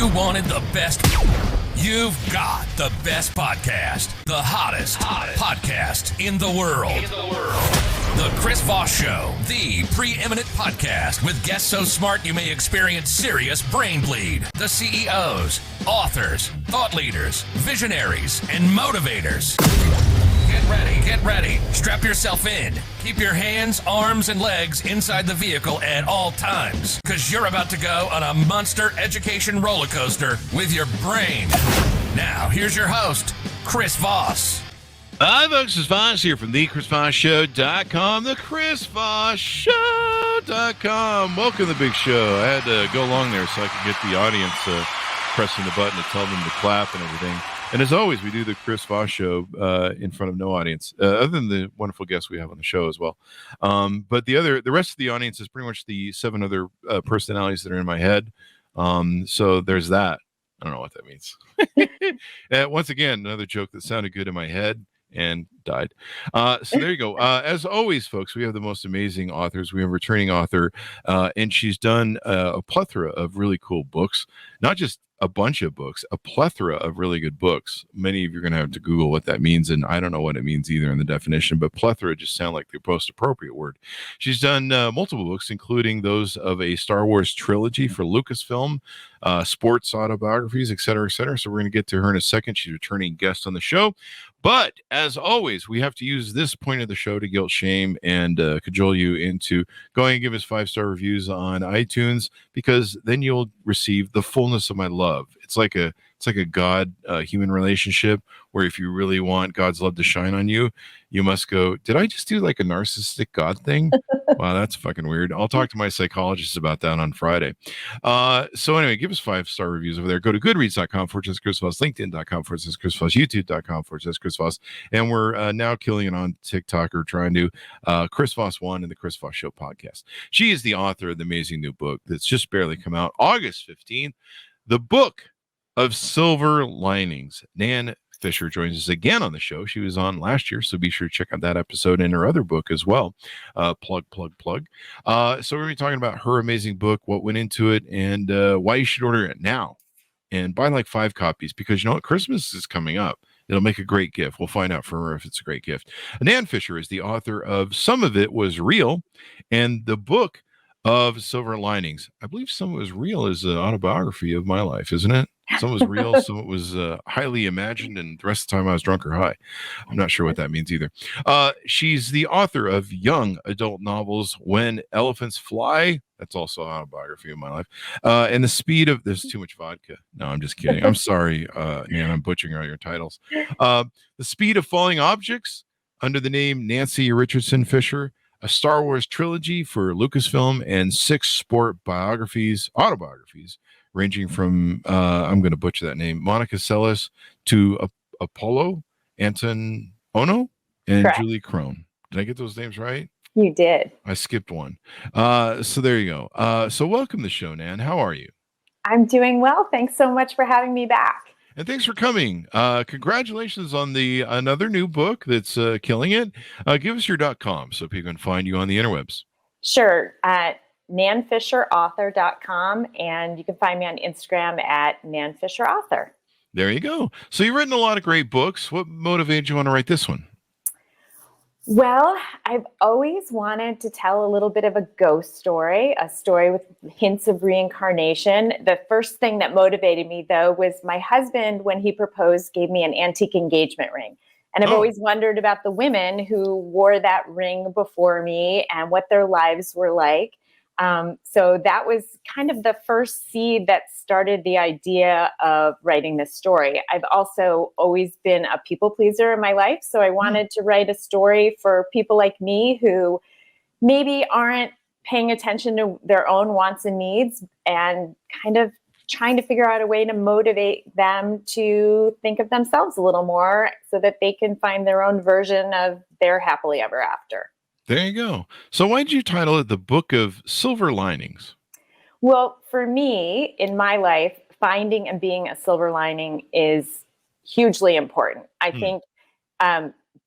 You wanted the best. You've got the best podcast. The hottest podcast in the world. The Chris Voss Show, the preeminent podcast with guests so smart you may experience serious brain bleed. The CEOs, authors, thought leaders, visionaries, and motivators. Get ready. Strap yourself in. Keep your hands, arms, and legs inside the vehicle at all times, because you're about to go on a monster education roller coaster with your brain. Now, here's your host, Chris Voss. Hi, folks. It's Voss here from thechrisvossshow.com, thechrisvossshow.com. Welcome to the big show. I had to go along there so I could get the audience pressing the button to tell them to clap and everything. And as always, we do the Chris Voss Show in front of no audience, other than the wonderful guests we have on the show as well. But the rest of the audience is pretty much the 7 other personalities that are in my head. So there's that. I don't know what that means. Once again, another joke that sounded good in my head and died. So there you go. As always, folks, we have the most amazing authors. We have a returning author, and she's done a plethora of really cool books, not just a bunch of books, a plethora of really good books. Many of you are going to have to Google what that means, and I don't know what it means either in the definition, but plethora just sound like the most appropriate word. She's done multiple books, including those of a Star Wars trilogy for Lucasfilm, sports autobiographies, et cetera, et cetera. So we're going to get to her in a second. She's a returning guest on the show. But as always, we have to use this point of the show to guilt, shame, and cajole you into going and give us 5-star reviews on iTunes, because then you'll receive the fullness of my love. It's like a God human relationship where if you really want God's love to shine on you, you must go, did I just do like a narcissistic God thing? Wow, that's fucking weird. I'll talk to my psychologist about that on Friday. So anyway, give us 5-star reviews over there. Go to goodreads.com/Chris Voss, LinkedIn.com/Chris Voss, YouTube.com/Chris Voss. And we're now killing it on TikTok, or trying to Chris Voss 1 and the Chris Voss Show podcast. She is the author of the amazing new book that's just barely come out, August 15th. The Book of Silver Linings. Nan Fischer joins us again on the show. She was on last year, so be sure to check out that episode and her other book as well. Plug. So we're going to be talking about her amazing book, what went into it, and why you should order it now. And buy like 5 copies, because you know what? Christmas is coming up. It'll make a great gift. We'll find out from her if it's a great gift. Nan Fischer is the author of Some of It Was Real and the Book of Silver Linings. I believe Some of It Was Real is an autobiography of my life, isn't it? Some was real, some it was highly imagined, and the rest of the time I was drunk or high. I'm not sure what that means either. She's the author of young adult novels, When Elephants Fly. That's also an autobiography of my life. And The Speed of... There's too much vodka. No, I'm just kidding. I'm sorry, Nan, I'm butchering all your titles. The Speed of Falling Objects, under the name Nancy Richardson Fisher. A Star Wars trilogy for Lucasfilm, and 6 sport autobiographies, ranging from, I'm going to butcher that name, Monica Seles to Apollo Antonono and Correct. Julie Crone. Did I get those names right? You did. I skipped one. So there you go. So welcome to the show, Nan. How are you? I'm doing well. Thanks so much for having me back. And thanks for coming. Congratulations on another new book that's killing it. Give us your .com so people can find you on the interwebs. Sure. nanfisherauthor.com, and you can find me on Instagram at nanfisherauthor. There you go. So you've written a lot of great books. What motivated you want to write this one? Well, I've always wanted to tell a little bit of a ghost story, a story with hints of reincarnation. The first thing that motivated me, though, was my husband, when he proposed, gave me an antique engagement ring. And I've always wondered about the women who wore that ring before me and what their lives were like. So that was kind of the first seed that started the idea of writing this story. I've also always been a people pleaser in my life. So I wanted to write a story for people like me who maybe aren't paying attention to their own wants and needs, and kind of trying to figure out a way to motivate them to think of themselves a little more so that they can find their own version of their happily ever after. There you go. So why did you title it The Book of Silver Linings? Well, for me, in my life, finding and being a silver lining is hugely important. I think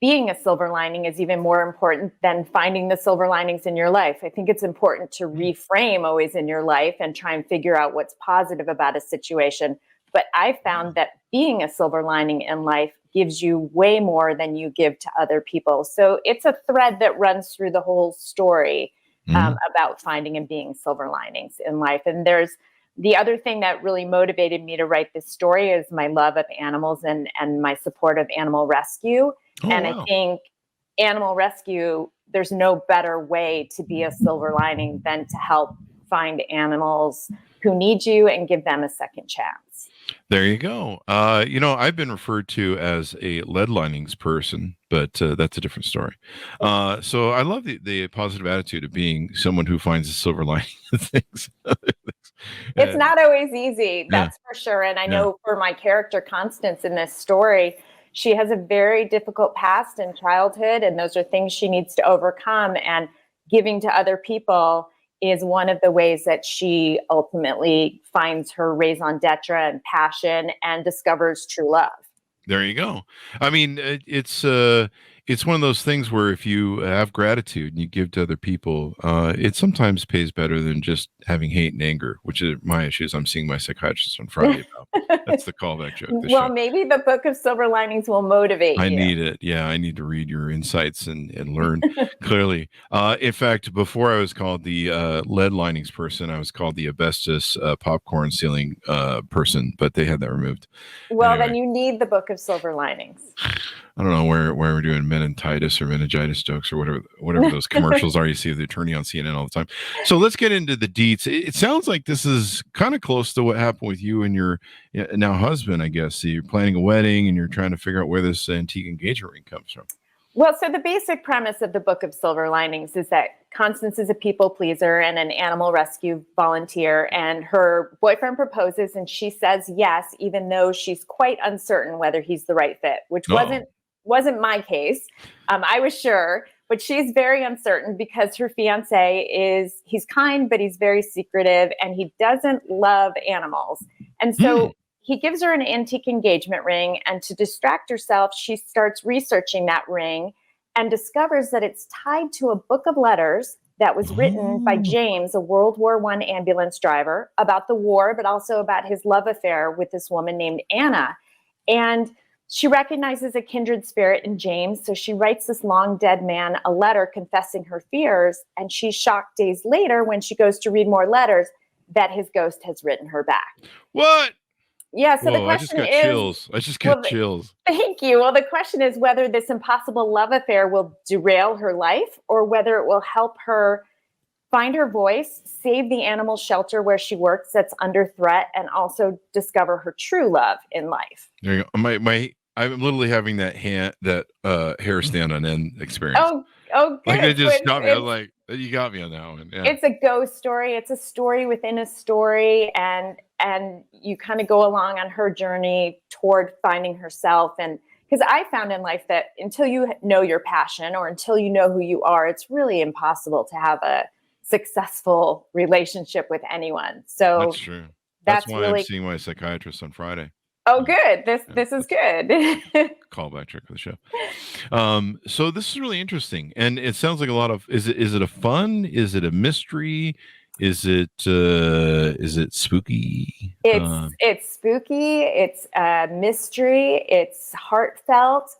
being a silver lining is even more important than finding the silver linings in your life. I think it's important to reframe always in your life and try and figure out what's positive about a situation. But I found that being a silver lining in life gives you way more than you give to other people. So it's a thread that runs through the whole story about finding and being silver linings in life. And there's the other thing that really motivated me to write this story is my love of animals and my support of animal rescue. I think animal rescue, there's no better way to be a silver lining than to help find animals who need you and give them a second chance. There you go. I've been referred to as a lead linings person, but that's a different story. So I love the positive attitude of being someone who finds a silver lining in things. It's not always easy, that's for sure. And I know for my character Constance in this story, she has a very difficult past in childhood, and those are things she needs to overcome. And giving to other people is one of the ways that she ultimately finds her raison d'etre and passion and discovers true love. There you go. I mean, it's one of those things where if you have gratitude and you give to other people, it sometimes pays better than just having hate and anger, which is my issues. I'm seeing my psychiatrist on Friday about. That's the callback joke. Well, maybe the book of silver linings will motivate you. I need it. Yeah, I need to read your insights and learn clearly. In fact, before I was called the lead linings person, I was called the asbestos popcorn ceiling person, but they had that removed. Well, anyway. Then you need the book of silver linings. I don't know where we're doing meningitis or meningitis jokes or whatever those commercials are you see the attorney on CNN all the time. So let's get into the deets. It sounds like this is kind of close to what happened with you and your now husband, I guess. So you're planning a wedding and you're trying to figure out where this antique engagement ring comes from. Well, so the basic premise of the Book of Silver Linings is that Constance is a people pleaser and an animal rescue volunteer, and her boyfriend proposes and she says yes, even though she's quite uncertain whether he's the right fit, which wasn't my case. I was sure, but she's very uncertain because her fiance he's kind, but he's very secretive and he doesn't love animals. And so he gives her an antique engagement ring, and to distract herself, she starts researching that ring and discovers that it's tied to a book of letters that was written by James, a World War I ambulance driver, about the war, but also about his love affair with this woman named Anna. And she recognizes a kindred spirit in James, so she writes this long dead man a letter confessing her fears, and she's shocked days later when she goes to read more letters that his ghost has written her back. What? Yeah, so the question is... I just got chills. Thank you. Well, the question is whether this impossible love affair will derail her life or whether it will help her find her voice, save the animal shelter where she works that's under threat, and also discover her true love in life. There you go. I'm literally having that hair stand on end experience. Oh, good. Like they just got me. I was like, you got me on that one. Yeah. It's a ghost story. It's a story within a story, and you kind of go along on her journey toward finding herself. And because I found in life that until you know your passion or until you know who you are, it's really impossible to have a successful relationship with anyone. So that's true. That's why I'm seeing my psychiatrist on Friday. Oh, good. This is good. Callback trick for the show. So this is really interesting, and it sounds like a lot of. Is it a fun? Is it a mystery? Is it spooky? It's spooky. It's a mystery. It's heartfelt.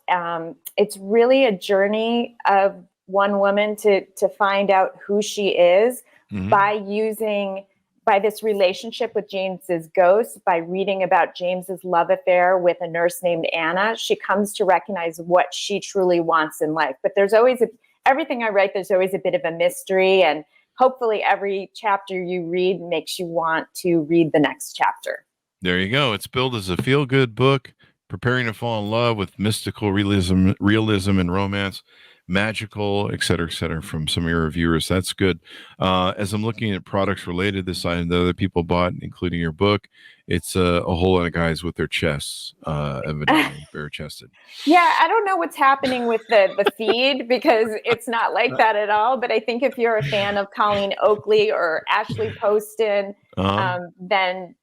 It's really a journey of one woman to find out who she is by this relationship with James's ghost, by reading about James's love affair with a nurse named Anna. She comes to recognize what she truly wants in life. But there's always everything I write, there's always a bit of a mystery, and hopefully every chapter you read makes you want to read the next chapter. There you go. It's billed as a feel-good book, preparing to fall in love with mystical realism and romance, magical, et cetera, from some of your reviewers. That's good. As I'm looking at products related to this item that other people bought, including your book, it's a whole lot of guys with their chests, evidently bare-chested. Yeah, I don't know what's happening with the feed because it's not like that at all. But I think if you're a fan of Colleen Oakley or Ashley Poston, then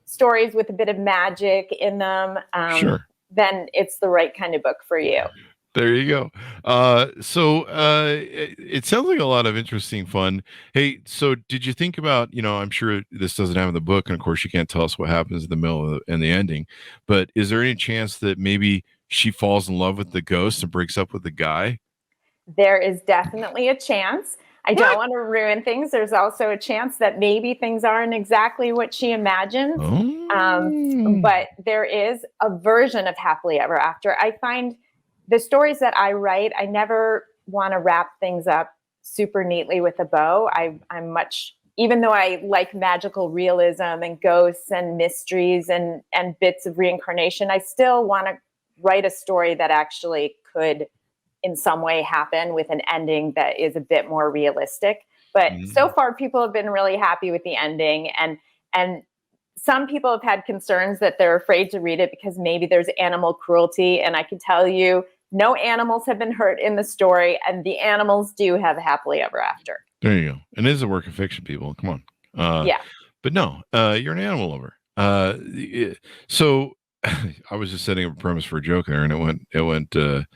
stories with a bit of magic in them, then it's the right kind of book for you. There you go. It sounds like a lot of interesting fun. Hey, so did you think about, I'm sure this doesn't have in the book, and of course you can't tell us what happens in the middle and the ending, but is there any chance that maybe she falls in love with the ghost and breaks up with the guy? There is definitely a chance. I don't What? want to ruin things. There's also a chance that maybe things aren't exactly what she imagines. Oh. But there is a version of happily ever after. I find the stories that I write, I never want to wrap things up super neatly with a bow. I'm much, even though I like magical realism and ghosts and mysteries and bits of reincarnation, I still want to write a story that actually could in some way happen with an ending that is a bit more realistic. But so far people have been really happy with the ending, and some people have had concerns that they're afraid to read it because maybe there's animal cruelty, and I can tell you no animals have been hurt in the story, and the animals do have a happily ever after. There you go. And it is a work of fiction, people. Come on. Yeah. But no, you're an animal lover. So I was just setting up a premise for a joke there, and it went into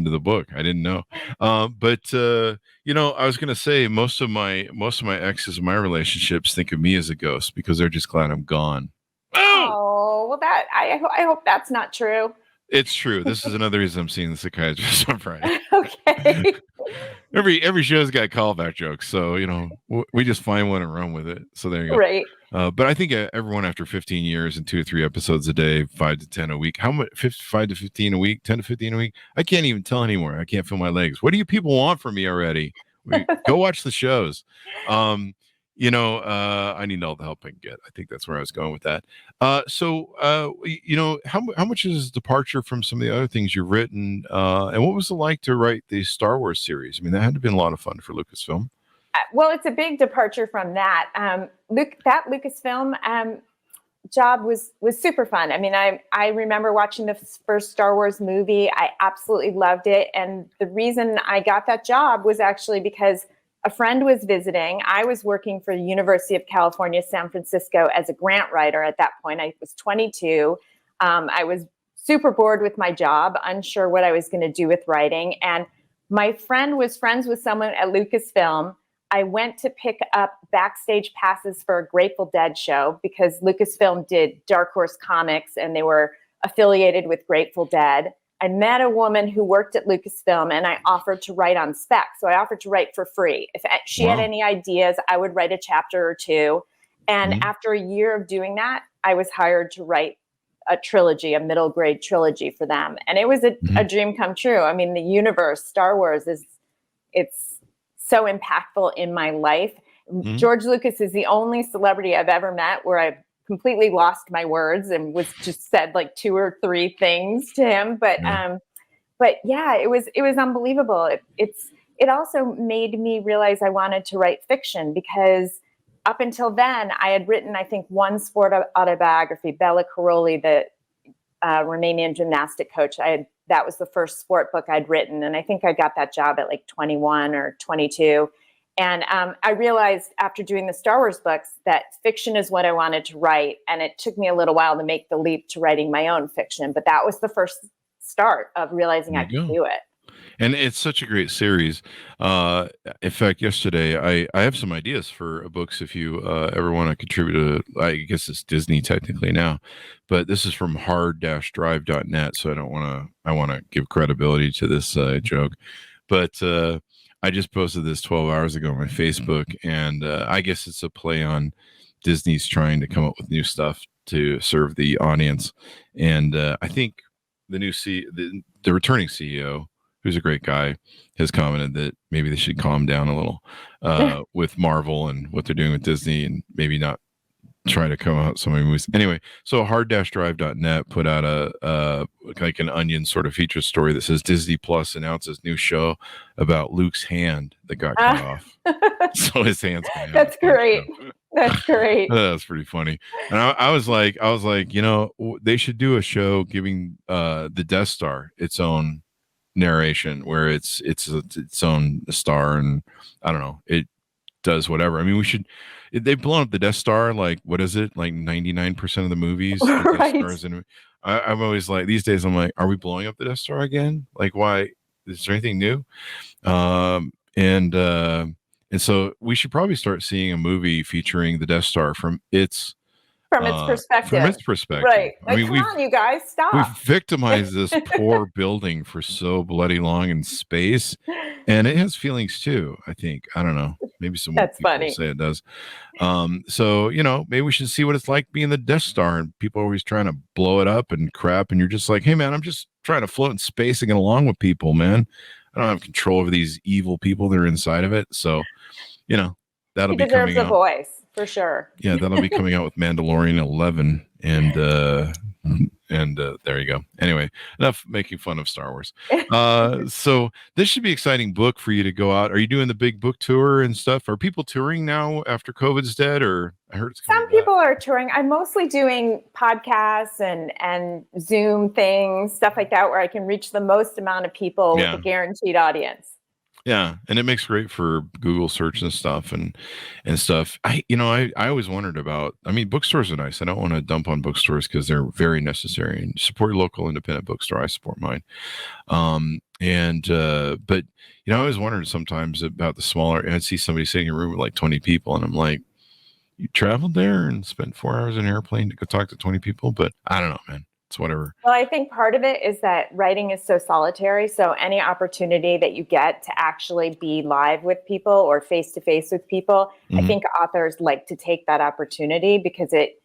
the book. I didn't know. But I was gonna say most of my exes in my relationships think of me as a ghost because they're just glad I'm gone. Oh, well, that I hope that's not true. It's true. This is another reason I'm seeing the psychiatrist on Friday. Okay. Every show's got callback jokes, so we just find one and run with it. So there you go. Right. But I think everyone after 15 years and 2 or 3 episodes a day, 5 to 10 a week. How much? 5 to 15 a week, 10 to 15 a week. I can't even tell anymore. I can't feel my legs. What do you people want from me already? Go watch the shows. I need all the help I can get. I think that's where I was going with that. How much is departure from some of the other things you've written? And what was it like to write the Star Wars series? I mean, that had to have been a lot of fun for Lucasfilm. Well, it's a big departure from that. That Lucasfilm job was super fun. I mean, I remember watching the first Star Wars movie. I absolutely loved it. And the reason I got that job was actually because a friend was visiting. I was working for the University of California, San Francisco as a grant writer at that point. I was 22. I was super bored with my job, unsure what I was going to do with writing. And my friend was friends with someone at Lucasfilm. I went to pick up backstage passes for a Grateful Dead show because Lucasfilm did Dark Horse Comics and they were affiliated with Grateful Dead. I met a woman who worked at Lucasfilm and I offered to write on spec. So I offered to write for free. If she had any ideas, I would write a chapter or two. And after a year of doing that, I was hired to write a trilogy, a middle grade trilogy for them. And it was a dream come true. I mean, the universe, Star Wars, it's so impactful in my life. George Lucas is the only celebrity I've ever met where I've completely lost my words and was just said like 2 or 3 things to him. But yeah, it was unbelievable. It also made me realize I wanted to write fiction because up until then I had written, I think, one sport autobiography, Bella Caroli, the Romanian gymnastic coach. That was the first sport book I'd written. And I think I got that job at like 21 or 22. And I realized after doing the Star Wars books that fiction is what I wanted to write. And it took me a little while to make the leap to writing my own fiction. But that was the first start of realizing I could do it. And it's such a great series. In fact, yesterday, I have some ideas for books if you ever want to contribute to, I guess it's Disney technically now, but this is from hard-drive.net. So I want to give credibility to this joke. But I just posted this 12 hours ago on my Facebook, and I guess it's a play on Disney's trying to come up with new stuff to serve the audience. And I think the returning CEO, who's a great guy, has commented that maybe they should calm down a little with Marvel and what they're doing with Disney, and maybe not try to come out with so many movies. Anyway, so hard-drive.net put out a like an Onion sort of feature story that says Disney Plus announces new show about Luke's hand that got cut off. So his hand's gonna That's great. That's great. That's pretty funny. And I was like, they should do a show giving the Death Star its own narration where it's its own star, and I don't know, it does whatever. I mean, they've blown up the Death Star. Like, what is it? Like 99% of the movies. The Right. Death Stars in. I'm always like, these days, I'm like, are we blowing up the Death Star again? Like, why? Is there anything new? And so we should probably start seeing a movie featuring the Death Star from its perspective. From its perspective. Right. I mean, come on, you guys, stop. We've victimized this poor building for so bloody long in space, and it has feelings too. I think. I don't know. Maybe some That's people funny. say it does. So maybe we should see what it's like being the Death Star, and people are always trying to blow it up and crap, and you're just like, hey man, I'm just trying to float in space and get along with people, man. I don't have control over these evil people that are inside of it. So, that'll be coming out. He deserves a voice for sure. Yeah, that'll be coming out with Mandalorian 11, and there you go. Anyway, enough making fun of Star Wars. So this should be an exciting book for you to go out. Are you doing the big book tour and stuff? Are people touring now after COVID's dead? Or I heard it's some people are touring. I'm mostly doing podcasts and Zoom things, stuff like that, where I can reach the most amount of people with a guaranteed audience. Yeah, and it makes great for Google search and stuff and stuff. I always wondered about. I mean, bookstores are nice. I don't want to dump on bookstores because they're very necessary. And support your local independent bookstore. I support mine. But I always wondered sometimes about the smaller. And I'd see somebody sitting in a room with like 20 people, and I'm like, you traveled there and spent 4 hours in an airplane to go talk to 20 people? But I don't know, man. It's whatever. Well, I think part of it is that writing is so solitary. So any opportunity that you get to actually be live with people or face to face with people, I think authors like to take that opportunity because it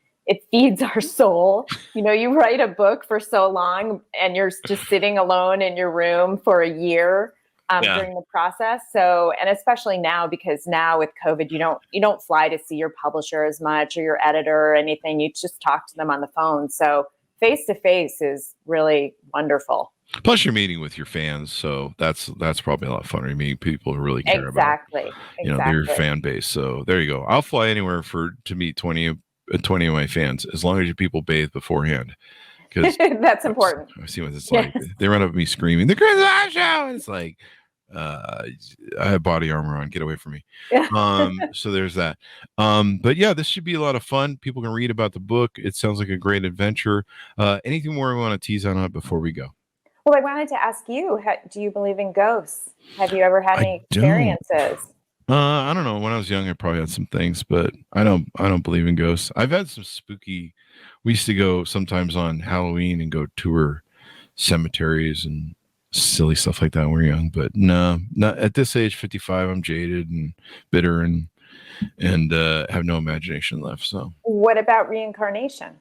feeds our soul. You write a book for so long and you're just sitting alone in your room for a year during the process. So, and especially now, because now with COVID, you don't fly to see your publisher as much or your editor or anything. You just talk to them on the phone. So face-to-face is really wonderful. Plus you're meeting with your fans. So that's probably a lot funner. Meeting people who really care about, their fan base. So there you go. I'll fly anywhere to meet 20 of my fans, as long as you people bathe beforehand. Because that's important. I've seen what it's like. They run up at me screaming, "The Chris Voss Show!" And it's like, I have body armor on. Get away from me. So there's that. But yeah, this should be a lot of fun. People can read about the book. It sounds like a great adventure. Anything more we want to tease on it before we go? Well, I wanted to ask you, do you believe in ghosts? Have you ever had any experiences? I don't know. When I was young, I probably had some things, but I don't believe in ghosts. I've had some spooky. We used to go sometimes on Halloween and go tour cemeteries and silly stuff like that when we were young. But no, not at this age, 55. I'm jaded and bitter and have no imagination left. So, what about reincarnation?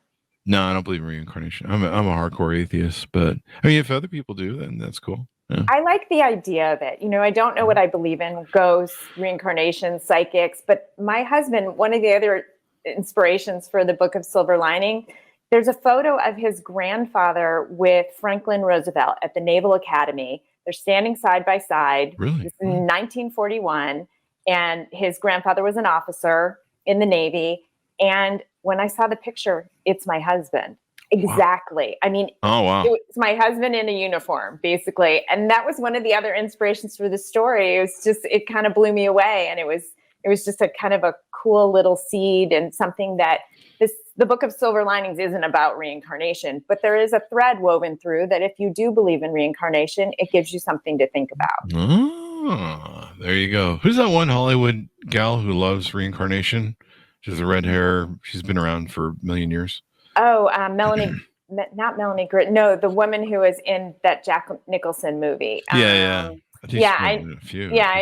No, I don't believe in reincarnation. I'm a hardcore atheist, but I mean, if other people do, then that's cool. Yeah. I like the idea of it. I don't know what I believe in, ghosts, reincarnation, psychics, but my husband, one of the other inspirations for the Book of Silver Lining, there's a photo of his grandfather with Franklin Roosevelt at the Naval Academy. They're standing side by side. Really? This is in 1941. And his grandfather was an officer in the Navy. And when I saw the picture, it's my husband. Exactly. Wow. I mean, it's my husband in a uniform, basically. And that was one of the other inspirations for the story. It kind of blew me away. And it was just a kind of a cool little seed and something that the Book of Silver Linings isn't about reincarnation, but there is a thread woven through that if you do believe in reincarnation, it gives you something to think about. Oh, there you go. Who's that one Hollywood gal who loves reincarnation? She has the red hair. She's been around for a million years. Oh, Melanie, not Melanie Gritt. No, the woman who was in that Jack Nicholson movie. I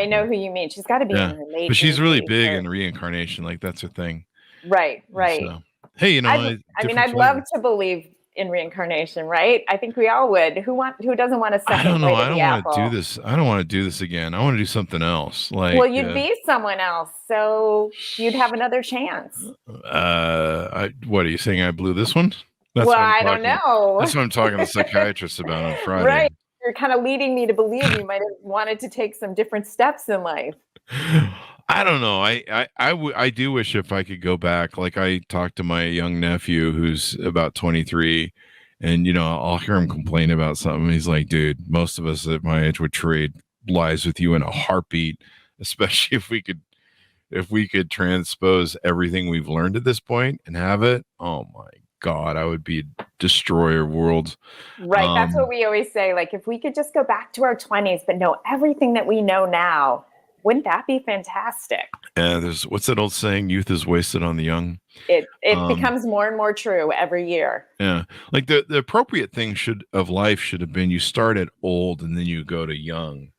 know who you mean. She's got to be in her late. But she's really big in reincarnation. Like that's her thing. Right. So, hey, I'd love to believe in reincarnation, right? I think we all would. Who doesn't want to I don't know. I don't want to do this. I don't want to do this again. I want to do something else. Well, you'd be someone else, so you'd have another chance. What are you saying? I blew this one? I don't know. That's what I'm talking to the psychiatrist about on Friday. Right. You're kind of leading me to believe you might have wanted to take some different steps in life. I don't know. I do wish if I could go back. Like I talked to my young nephew who's about 23 and, I'll hear him complain about something. He's like, dude, most of us at my age would trade lives with you in a heartbeat, especially if we could if we could transpose everything we've learned at this point and have it, oh my God, I would be a destroyer of worlds. Right. That's what we always say. Like, if we could just go back to our 20s, but know everything that we know now, wouldn't that be fantastic? Yeah, what's that old saying? Youth is wasted on the young. It becomes more and more true every year. Yeah. Like the appropriate thing of life should have been you start at old and then you go to young.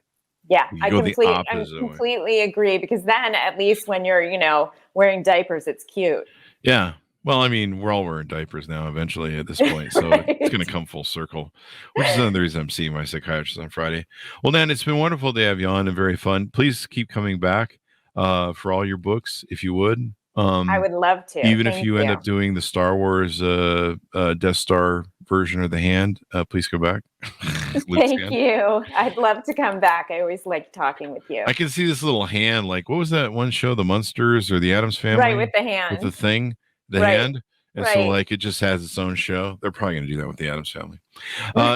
Yeah, I completely agree, because then at least when you're, wearing diapers, it's cute. Yeah. Well, I mean, we're all wearing diapers now eventually at this point, so Right. It's going to come full circle, which is another reason I'm seeing my psychiatrist on Friday. Well, Nan, it's been wonderful to have you on and very fun. Please keep coming back for all your books, if you would. I would love to. Even if you end up doing the Star Wars Death Star version of the hand, please come back. Thank you. I'd love to come back. I always like talking with you. I can see this little hand, like, what was that one show, The Munsters or the Addams Family? Right, with the hand. With the thing, the hand. And so, like, it just has its own show. They're probably going to do that with the Addams Family.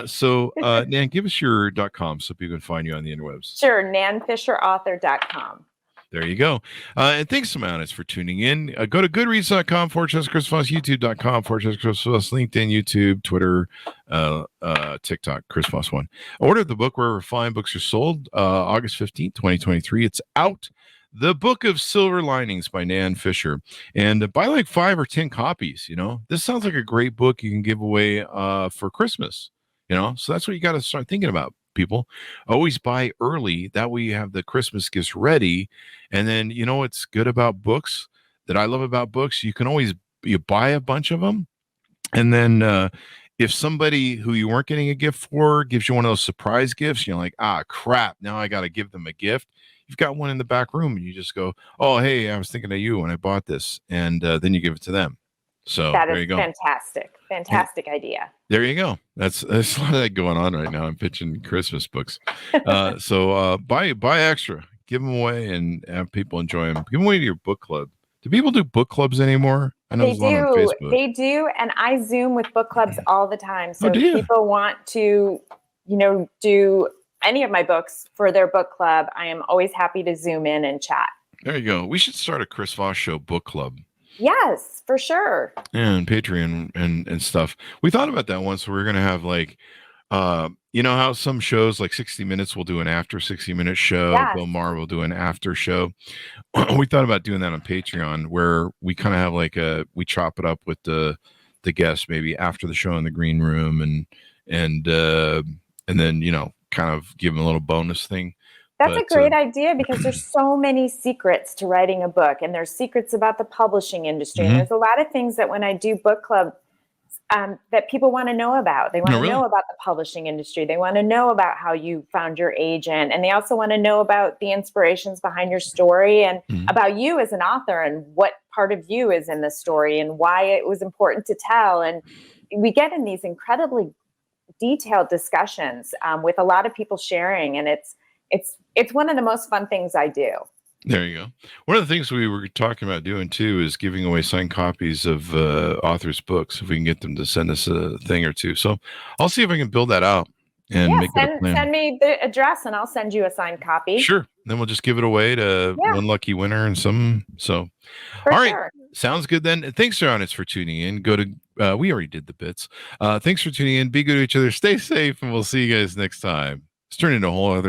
So, Nan, give us your .com so people can find you on the interwebs. Sure, nanfisherauthor.com. There you go. And thanks so much for tuning in. Go to goodreads.com/Chris Voss, youtube.com/Chris Voss, LinkedIn, YouTube, Twitter, TikTok, Chris Voss 1. Order the book wherever fine books are sold. August 15th, 2023. It's out. The Book of Silver Linings by Nan Fischer. And buy like 5 or 10 copies. This sounds like a great book you can give away for Christmas. So that's what you got to start thinking about, people. Always buy early. That way you have the Christmas gifts ready. And then, what's good about books that I love about books? You can always buy a bunch of them. And then if somebody who you weren't getting a gift for gives you one of those surprise gifts, you're like, crap, now I got to give them a gift. You've got one in the back room and you just go, oh, hey, I was thinking of you when I bought this. And then you give it to them. So that there is you go. Fantastic idea. There you go. There's a lot of that going on right now. I'm pitching Christmas books. So buy extra, give them away, and have people enjoy them. Give them away to your book club. Do people do book clubs anymore? I know they do. They do, and I Zoom with book clubs all the time. So if people want to, do any of my books for their book club, I am always happy to Zoom in and chat. There you go. We should start a Chris Voss Show book club. Yes, for sure. And Patreon and stuff. We thought about that once. We're going to have like, how some shows like 60 Minutes will do an after 60-minute show. Yes. Bill Maher will do an after show. We thought about doing that on Patreon, where we kind of have like we chop it up with the guests maybe after the show in the green room and then, kind of give them a little bonus thing. That's a great idea, because there's so many secrets to writing a book, and there's secrets about the publishing industry. And there's a lot of things that when I do book club that people want to know about. They want to know about the publishing industry. They want to know about how you found your agent. And they also want to know about the inspirations behind your story and about you as an author and what part of you is in the story and why it was important to tell. And we get in these incredibly detailed discussions with a lot of people sharing, and it's one of the most fun things I do. There you go. One of the things we were talking about doing too is giving away signed copies of authors' books, if we can get them to send us a thing or two. So I'll see if I can build that out and make it a plan. Send me the address and I'll send you a signed copy. Sure. Then we'll just give it away to one lucky winner and some. So, all right. Sounds good then. Thanks, Audience, for tuning in. Go to, we already did the bits. Thanks for tuning in. Be good to each other. Stay safe, and we'll see you guys next time. It's turning into a whole other